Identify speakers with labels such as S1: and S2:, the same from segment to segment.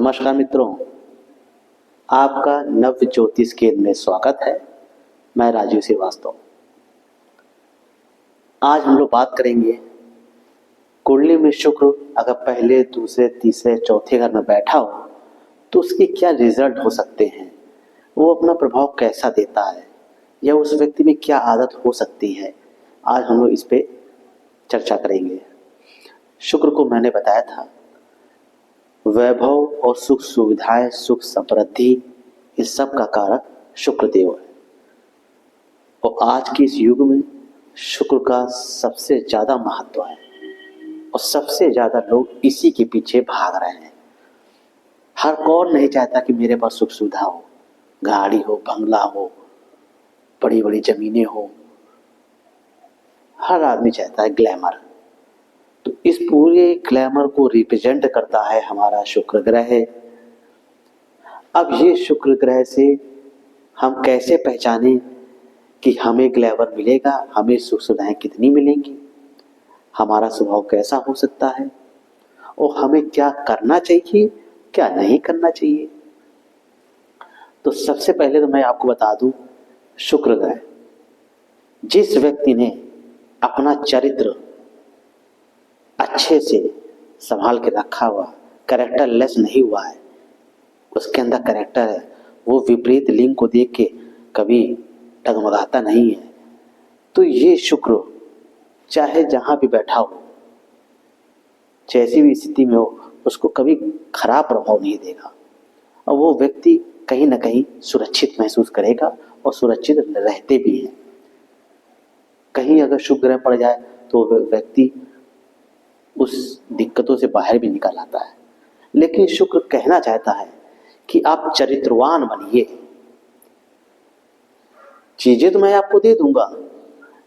S1: नमस्कार मित्रों, आपका नव ज्योतिष केंद्र में स्वागत है। मैं राजीव श्रीवास्तव। आज हम लोग बात करेंगे कुंडली में शुक्र अगर पहले, दूसरे, तीसरे, चौथे घर में बैठा हो तो उसके क्या रिजल्ट हो सकते हैं, वो अपना प्रभाव कैसा देता है या उस व्यक्ति में क्या आदत हो सकती है। आज हम लोग इस पे चर्चा करेंगे। शुक्र को मैंने बताया था वैभव और सुख सुविधाएं, सुख समृद्धि, इस सब का कारक शुक्र देव है। और आज के इस युग में शुक्र का सबसे ज्यादा महत्व है और सबसे ज्यादा लोग इसी के पीछे भाग रहे हैं। हर कौन नहीं चाहता कि मेरे पास सुख सुविधा हो, गाड़ी हो, बंगला हो, बड़ी बड़ी जमीनें हो। हर आदमी चाहता है ग्लैमर। तो इस पूरे ग्लैमर को रिप्रेजेंट करता है हमारा शुक्र ग्रह। अब ये शुक्र ग्रह से हम कैसे पहचानें कि हमें ग्लैमर मिलेगा, हमें सुख सुविधाएं कितनी मिलेंगी, हमारा स्वभाव कैसा हो सकता है और हमें क्या करना चाहिए, क्या नहीं करना चाहिए। तो सबसे पहले तो मैं आपको बता दूं, शुक्र ग्रह जिस व्यक्ति ने अपना चरित्र अच्छे से संभाल के रखा हुआ, कैरेक्टर लेस नहीं हुआ है, उसके अंदर कैरेक्टर है, वो विपरीत लिंग को देख के कभी डगमगाता नहीं है, तो ये शुक्र चाहे जहां भी बैठा हो, जैसी भी स्थिति में हो, उसको कभी खराब प्रभाव नहीं देगा और वो व्यक्ति कहीं ना कहीं सुरक्षित महसूस करेगा और सुरक्षित रहते भी हैं। कहीं अगर शुक्र ग्रह पड़ जाए तो व्यक्ति उस दिक्कतों से बाहर भी निकल आता है। लेकिन शुक्र कहना चाहता है कि आप चरित्रवान बनिए। चीजें तो मैं आपको दे दूंगा,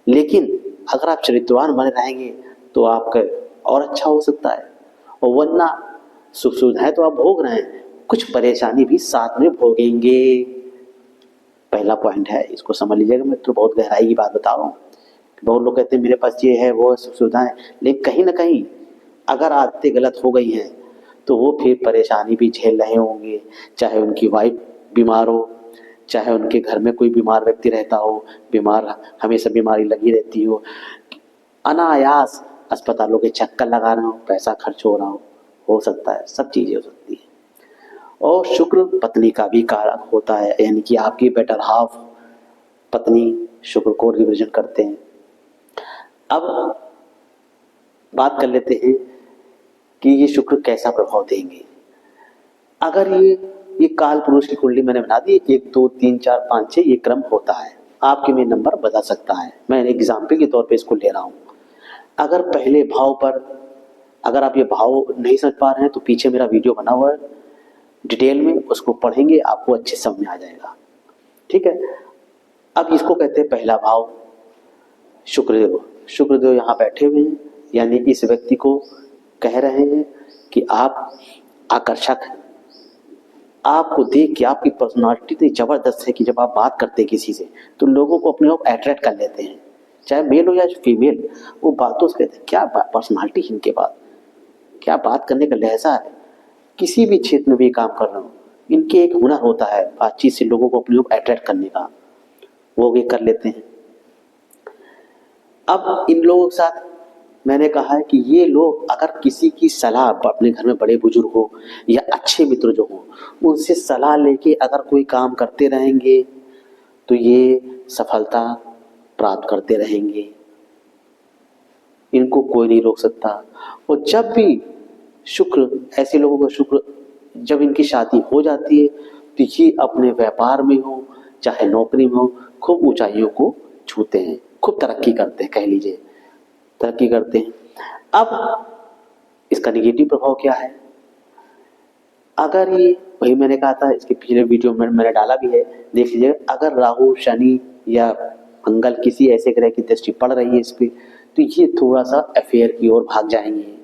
S1: लेकिन अगर आप चरित्रवान बने रहेंगे तो आपका और अच्छा हो सकता है। और वरना सुख सुविधाएं तो आप भोग रहे हैं, कुछ परेशानी भी साथ में भोगेंगे। पहला पॉइंट है, इसको समझ लीजिएगा। मैं तो बहुत गहराई की बात बता रहा हूँ। बहुत लोग कहते हैं मेरे पास ये है, वो सुख सुविधाएं, लेकिन कहीं ना कहीं अगर आदतें गलत हो गई हैं तो वो फिर परेशानी भी झेल रहे होंगे। चाहे उनकी वाइफ बीमार हो, चाहे उनके घर में कोई बीमार व्यक्ति रहता हो, बीमार, हमेशा बीमारी लगी रहती अनायास अस्पतालों के चक्कर लगा रहे हो, पैसा खर्च हो रहा हो सकता है, सब चीजें हो सकती है। और शुक्र पत्नी का भी कारक होता है, यानी कि आपकी बेटर हाफ पत्नी शुक्र को रिप्रेजेंट करते हैं। अब बात कर लेते हैं कि ये शुक्र कैसा प्रभाव देंगे। अगर ये काल पुरुष की कुंडली मैंने बना दी, 1 2 3 4 5 6 ये क्रम होता है। आपके में नंबर बदल सकता है, मैं एग्जाम्पल के तौर पे इसको ले रहा हूं। अगर पहले भाव पर, अगर आप ये भाव नहीं समझ पा रहे हैं तो पीछे मेरा वीडियो बना हुआ है डिटेल में, उसको पढ़ेंगे आपको अच्छे समझ में आ जाएगा। ठीक है। अब इसको कहते हैं पहला भाव शुक्रदेव। शुक्रदेव यहाँ बैठे हुए हैं, यानी इस व्यक्ति को कह रहे हैं कि आप आकर्षक हैं। आपको देख के आपकी पर्सनालिटी इतनी जबरदस्त है कि जब आप बात करते हैं किसी से तो लोगों को अपने आप अट्रैक्ट कर लेते हैं, चाहे मेल हो या फीमेल। वो बातों से कहते हैं क्या पर्सनालिटी है इनके पास, क्या बात करने का लहजा है। किसी भी क्षेत्र में भी काम कर रहे हो, इनके एक हुनर होता है बातचीत से लोगों को अपने आप अट्रैक्ट करने का, वो भी कर लेते हैं। अब इन लोगों के साथ मैंने कहा है कि ये लोग अगर किसी की सलाह, अपने घर में बड़े बुजुर्ग हो या अच्छे मित्र जो हो, उनसे सलाह लेके अगर कोई काम करते रहेंगे तो ये सफलता प्राप्त करते रहेंगे, इनको कोई नहीं रोक सकता। और जब भी शुक्र, ऐसे लोगों का शुक्र जब इनकी शादी हो जाती है तो ये अपने व्यापार में हो चाहे नौकरी में हो खूब ऊंचाइयों को छूते हैं, खूब तरक्की करते हैं, कह लीजिए तरक्की करते हैं। अब इसका निगेटिव प्रभाव क्या है? अगर ये, वही मैंने कहा था, इसके पिछले वीडियो में मैंने डाला भी है, देख लीजिए। अगर राहु, शनि या मंगल किसी ऐसे ग्रह की दृष्टि पड़ रही है इस पे, तो ये थोड़ा सा अफेयर की ओर भाग जाएंगे।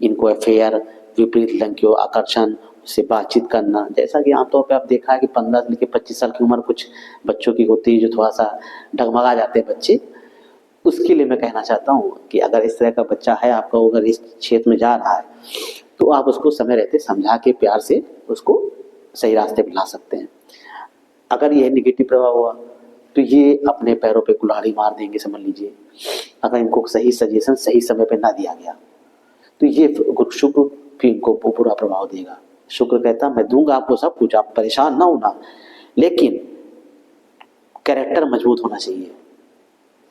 S1: इनको अफेयर, विपरीत लिंग की ओर आकर्षण, उससे बातचीत करना, जैसा कि आमतौर पे आप देखा है कि 15 से लेकर 25 साल की उम्र कुछ बच्चों की होती है जो थोड़ा सा डगमगा जाते हैं बच्चे। उसके लिए मैं कहना चाहता हूँ कि अगर इस तरह का बच्चा है आपका, अगर इस क्षेत्र में जा रहा है तो आप उसको समय रहते समझा के प्यार से उसको सही रास्ते पे ला सकते हैं। अगर यह नेगेटिव प्रभाव हुआ तो ये अपने पैरों पे कुल्हाड़ी मार देंगे, समझ लीजिए। अगर इनको सही सजेशन सही समय पे ना दिया गया तो ये शुक्र फिर इनको बुरा प्रभाव देगा। शुक्र कहता मैं दूंगा आपको सब कुछ, आप परेशान ना होना, लेकिन कैरेक्टर मजबूत होना चाहिए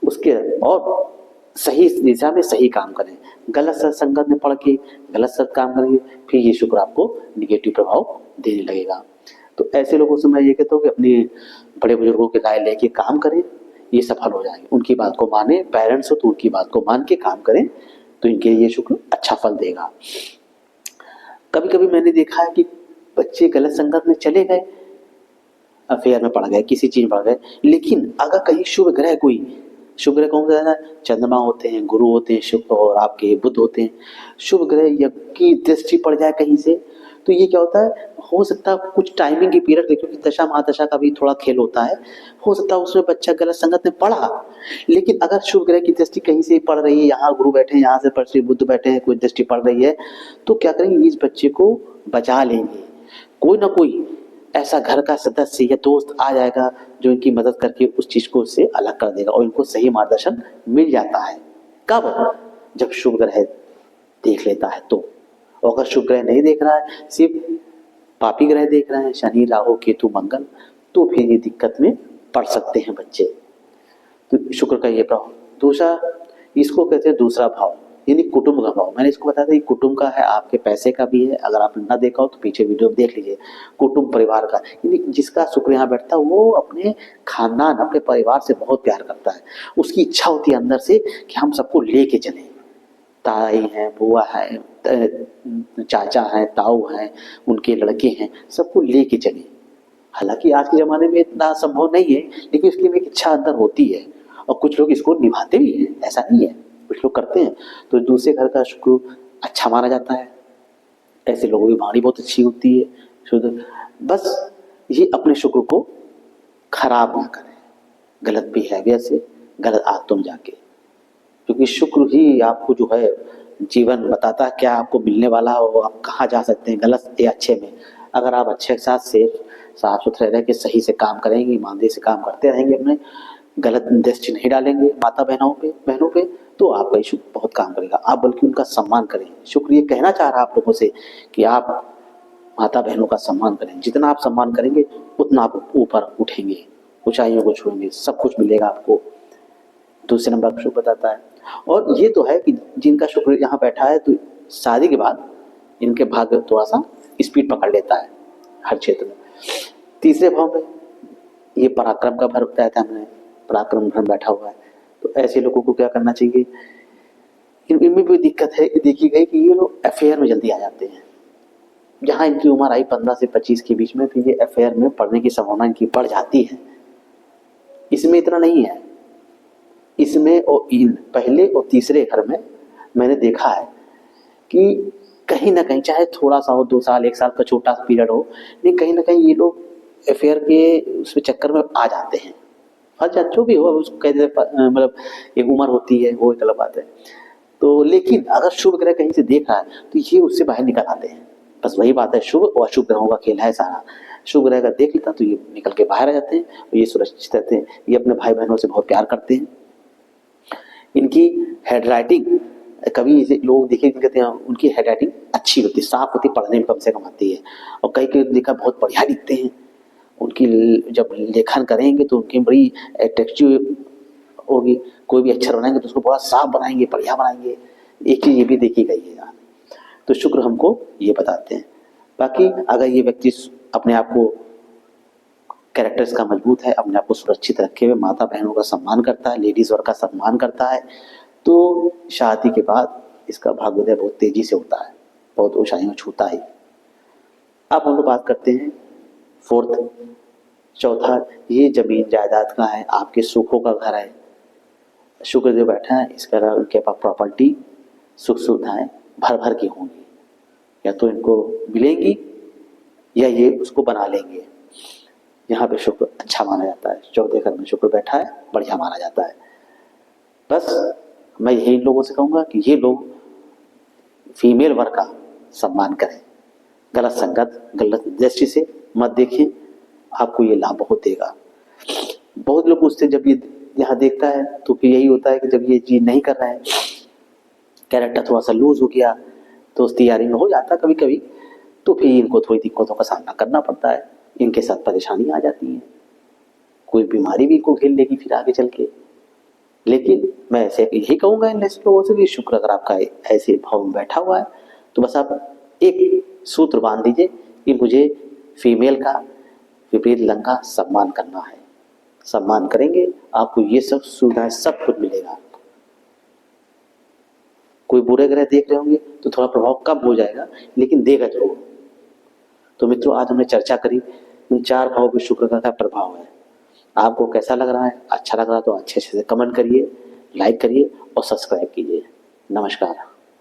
S1: उसके, और सही दिशा में सही काम करें। गलत सत्संगत में पढ़ के गलत सत काम करेंगे फिर ये शुक्र आपको निगेटिव प्रभाव देने लगेगा। तो ऐसे लोगों से मैं ये कहता हूँ कि अपने बड़े बुजुर्गों की राय लेके काम करें, ये सफल हो जाएंगे। उनकी बात को माने, पेरेंट्स हो तो उनकी बात को मान के काम करें तो इनके लिए शुक्र अच्छा फल देगा। कभी कभी मैंने देखा है कि बच्चे गलत संगत में चले गए, अफेयर में पड़ गए, किसी चीज में पड़ गए, लेकिन अगर कहीं शुभ ग्रह, कोई शुभ ग्रह कौन सा है, चंद्रमा होते हैं, गुरु होते हैं, शुभ और आपके बुध होते हैं, शुभ ग्रह की दृष्टि पड़ जाए कहीं से तो ये क्या होता है, हो सकता है कुछ टाइमिंग की पीरियड, क्योंकि दशा महादशा का भी थोड़ा खेल होता है, हो सकता है उसमें बच्चा गलत संगत में पढ़ा, लेकिन अगर शुभ ग्रह की दृष्टि कहीं से पड़ रही है, यहाँ गुरु बैठे हैं, यहाँ से पृथ्वी बुध बैठे हैं, कोई दृष्टि पड़ रही है, तो क्या करेंगे, इस बच्चे को बचा लेंगे। कोई ना कोई ऐसा घर का सदस्य या दोस्त आ जाएगा जो इनकी मदद करके उस चीज को उससे अलग कर देगा और इनको सही मार्गदर्शन मिल जाता है। कब? जब शुभ ग्रह देख लेता है तो। और अगर शुभ ग्रह नहीं देख रहा है, सिर्फ पापी ग्रह देख रहे हैं, शनि राहु केतु मंगल, तो फिर ये दिक्कत में पड़ सकते हैं बच्चे। तो शुक्र का ये प्रभाव। दूसरा, इसको कहते हैं दूसरा भाव, यानी कुटुंब का भाव। मैंने इसको बताया था कि कुटुंब का है, आपके पैसे का भी है, अगर आपने ना देखा हो तो पीछे वीडियो में देख लीजिए। कुटुंब परिवार का, यानी जिसका शुक्र यहाँ बैठता है वो अपने खानदान, अपने परिवार से बहुत प्यार करता है। उसकी इच्छा होती है अंदर से कि हम सबको लेके चलें, ताई हैं, बुआ है, चाचा हैं, ताऊ हैं, उनके लड़के हैं, सबको लेके चले। हालांकि आज के ज़माने में इतना संभव नहीं है, लेकिन उसकी एक इच्छा अंदर होती है और कुछ लोग इसको निभाते भी हैं, ऐसा नहीं है, कुछ लोग करते हैं। तो दूसरे घर का शुक्र अच्छा माना जाता है, ऐसे लोगों की वाणी बहुत अच्छी होती है, शुद्ध। बस ये अपने शुक्र को खराब ना करें गलत बिहेवियर से, गलत आदतों में जाके, क्योंकि शुक्र ही आपको जो है जीवन बताता है क्या आपको मिलने वाला है और आप कहाँ जा सकते हैं, गलत या अच्छे में। अगर आप अच्छे के साथ सेफ साफ सुथरे रह के सही से काम करेंगे, ईमानदारी से काम करते रहेंगे, अपने गलत दृष्टि नहीं डालेंगे माता बहनों पे, तो आपका शुक्र बहुत काम करेगा। आप बल्कि उनका सम्मान करें। शुक्र ये कहना चाह रहा है आप लोगों से कि आप माता बहनों का सम्मान करें। जितना आप सम्मान करेंगे उतना आप ऊपर उठेंगे, ऊंचाइयों को छुएंगे, सब कुछ मिलेगा आपको। दूसरे नंबर पर शुक्र बताता है। और ये तो है कि जिनका शुक्र यहाँ बैठा है तो शादी के बाद इनके भाग्य थोड़ा सा स्पीड पकड़ लेता है हर क्षेत्र में। तीसरे भाव में ये पराक्रम का भर बताया था हमने, पराक्रम भर बैठा हुआ है। तो ऐसे लोगों को क्या करना चाहिए, इनमें भी दिक्कत है, देखी गई कि ये लोग अफेयर में जल्दी आ जाते हैं। जहाँ इनकी उम्र आई 15 से 25 के बीच में, फिर ये अफेयर में पढ़ने की संभावना इनकी बढ़ जाती है। इसमें इतना नहीं है, इसमें और इन पहले और तीसरे घर में मैंने देखा है कि कहीं ना कहीं, चाहे थोड़ा सा हो, 2 साल 1 साल का छोटा सा पीरियड हो, लेकिन कहीं ना कहीं ये लोग अफेयर के उसमें चक्कर में आ जाते हैं। हर जो भी हो उसको कह देते, मतलब एक उम्र होती है, वो एक अलग बात है। तो लेकिन अगर शुभ ग्रह कहीं से देख रहा है तो ये उससे बाहर निकल आते हैं। बस वही बात है, शुभ और अशुभ ग्रहों का खेल है सारा। शुभ ग्रह का देख लेता तो ये निकल के बाहर आ जाते हैं और ये सुरक्षित रहते हैं। ये अपने भाई बहनों से बहुत प्यार करते हैं। इनकी हैंड राइटिंग, कभी ऐसे लोग देखे कहते हैं उनकी हैंड राइटिंग अच्छी होती है, साफ होती है, पढ़ने में कम से कम आती है। और कई कई देखा बहुत बढ़िया लिखते हैं, उनकी जब लेखन करेंगे तो उनकी बड़ी अट्रैक्टिव होगी। कोई भी अक्षर बनाएंगे तो उसको बहुत साफ बनाएंगे, बढ़िया बनाएंगे। एक चीज ये भी देखी गई है यहाँ। तो शुक्र हमको ये बताते हैं। बाकी अगर ये व्यक्ति अपने आप को कैरेक्टर्स का मजबूत है, अपने आप को सुरक्षित रखे हुए माता बहनों का सम्मान करता है, लेडीज वर्ग का सम्मान करता है, तो शादी के बाद इसका भाग्योदय बहुत तेजी से होता है, बहुत ऊंचाइयों छूता है। अब हम लोग बात करते हैं फोर्थ, चौथा, ये जमीन जायदाद का है, आपके सुखों का घर है। शुक्र जो बैठा है इसका उनके पास प्रॉपर्टी सुख सुविधाएं भर भर की होंगी, या तो इनको मिलेंगी या ये उसको बना लेंगे। यहाँ पे शुक्र अच्छा माना जाता है। चौथे घर में शुक्र बैठा है, बढ़िया माना जाता है। बस मैं यही लोगों से कहूँगा कि ये लोग फीमेल वर्ग का सम्मान करें, गलत संगत, गलत दृष्टि से मत देखें, आपको ये लाभ बहुत देगा। बहुत लोग पूछते हैं जब ये यहाँ देखता है तो फिर यही होता है कि जब ये चीज नहीं कर रहा है, कैरेक्टर थोड़ा सा लूज हो गया, तो उस तैयारी में हो जाता है कभी कभी, तो फिर इनको थोड़ी दिक्कतों का सामना करना पड़ता है, इनके साथ परेशानी आ जाती है, कोई बीमारी भी इनको घेर लेगी फिर आगे चल के। लेकिन मैं ऐसे यही कहूंगा इन ऐसे लोगों से कि शुक्र अगर आपका ऐसे भाव में बैठा हुआ है तो बस आप एक सूत्र बांध दीजिए कि मुझे फीमेल का विपरीत लिंग का सम्मान करना है। सम्मान करेंगे आपको ये सब सुविधाएं सब कुछ मिलेगा। कोई बुरे ग्रह देख रहे होंगे तो थोड़ा प्रभाव कम हो जाएगा, लेकिन देगा जरूर। तो मित्रों, आज हमने चर्चा करी इन 4 भावों पे शुक्र का क्या प्रभाव है। आपको कैसा लग रहा है? अच्छा लग रहा है तो अच्छे से कमेंट करिए, लाइक करिए और सब्सक्राइब कीजिए। नमस्कार।